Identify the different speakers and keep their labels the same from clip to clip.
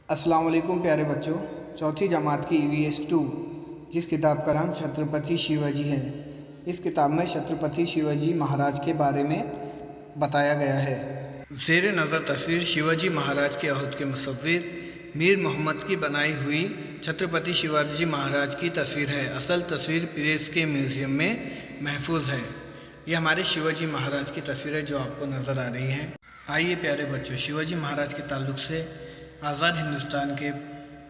Speaker 1: अस्सलाम वालेकुम प्यारे बच्चों। चौथी जमात की EVS 2 जिस किताब का नाम छत्रपति शिवाजी है, इस किताब में छत्रपति शिवाजी महाराज के बारे में बताया गया है। ज़ेर नज़र तस्वीर शिवाजी महाराज के अहद के मुसव्विर मीर मोहम्मद की बनाई हुई छत्रपति शिवाजी महाराज की तस्वीर है। असल तस्वीर प्रेस के म्यूज़ियम में महफूज है। ये हमारे शिवाजी महाराज की तस्वीर है जो आपको नज़र आ रही है। आइए प्यारे बच्चों, शिवाजी महाराज के ताल्लुक़ से आज़ाद हिंदुस्तान के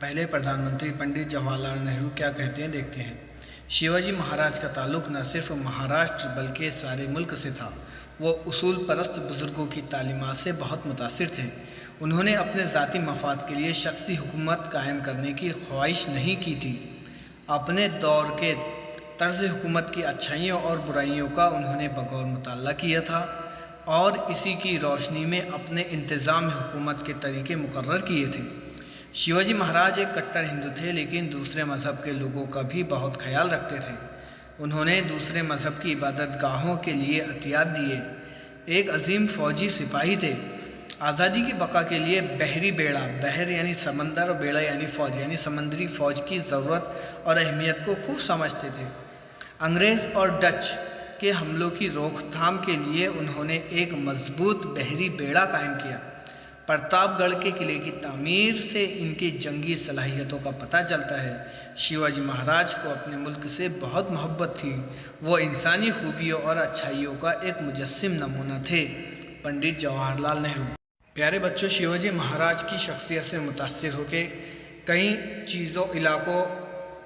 Speaker 1: पहले प्रधानमंत्री पंडित जवाहरलाल नेहरू क्या कहते हैं, देखते हैं। शिवाजी महाराज का ताल्लुक़ न सिर्फ महाराष्ट्र बल्कि सारे मुल्क से था। वो उसूल परस्त बुज़ुर्गों की तालीमात से बहुत मुतासिर थे। उन्होंने अपने ज़ाती मफाद के लिए शख्सी हुकूमत कायम करने की ख्वाहिश नहीं की थी। अपने दौर के तर्ज़ हुकूमत की अच्छाइयों और बुराइयों का उन्होंने बगौर मुताला किया था और इसी की रोशनी में अपने इंतज़ाम हुकूमत के तरीक़े मुकर्रर किए थे। शिवाजी महाराज एक कट्टर हिंदू थे, लेकिन दूसरे मज़हब के लोगों का भी बहुत ख्याल रखते थे। उन्होंने दूसरे मज़हब की इबादत गाहों के लिए अतियात दिए। एक अजीम फ़ौजी सिपाही थे। आज़ादी की बका के लिए बहरी बेड़ा, बहर यानी समंदर और बेड़ा यानी फ़ौज यानी समंदरी फ़ौज की ज़रूरत और अहमियत को खूब समझते थे। अंग्रेज़ और डच के हमलों की रोकथाम के लिए उन्होंने एक मजबूत बहरी बेड़ा कायम किया। प्रतापगढ़ के किले की तामीर से इनकी जंगी सलाहियतों का पता चलता है। शिवाजी महाराज को अपने मुल्क से बहुत मोहब्बत थी। वो इंसानी खूबियों और अच्छाइयों का एक मुजस्सिम नमूना थे। पंडित जवाहरलाल नेहरू। प्यारे बच्चों, शिवाजी महाराज की शख्सियत से मुतासिर होकर कई चीज़ों इलाकों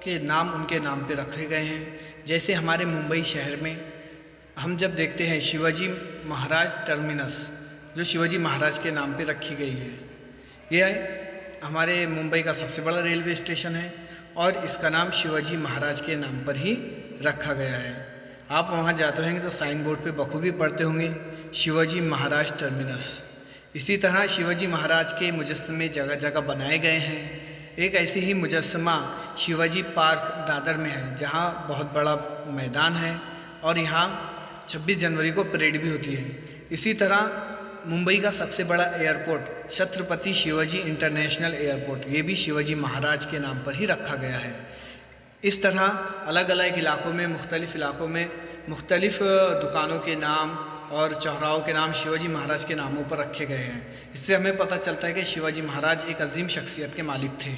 Speaker 1: के नाम उनके नाम पे रखे गए हैं। जैसे हमारे मुंबई शहर में हम जब देखते हैं शिवाजी महाराज टर्मिनस, जो शिवाजी महाराज के नाम पे रखी गई है, यह हमारे मुंबई का सबसे बड़ा रेलवे स्टेशन है और इसका नाम शिवाजी महाराज के नाम पर ही रखा गया है। आप वहाँ जाते होंगे तो साइन बोर्ड पे बखूबी पढ़ते होंगे शिवाजी महाराज टर्मिनस। इसी तरह शिवाजी महाराज के मुजस्समे जगह जगह बनाए गए हैं। एक ऐसी ही मुजस्समा शिवाजी पार्क दादर में है, जहाँ बहुत बड़ा मैदान है और यहाँ 26 जनवरी को परेड भी होती है। इसी तरह मुंबई का सबसे बड़ा airport Chhatrapati Shivaji international airport, ये भी शिवाजी महाराज के नाम पर ही रखा गया है। इस तरह अलग अलग इलाकों में मुख्तलिफ दुकानों के नाम और चौराहों के नाम शिवाजी महाराज के नामों पर रखे गए हैं। इससे हमें पता चलता है कि शिवाजी महाराज एक अजीम शख्सियत के मालिक थे।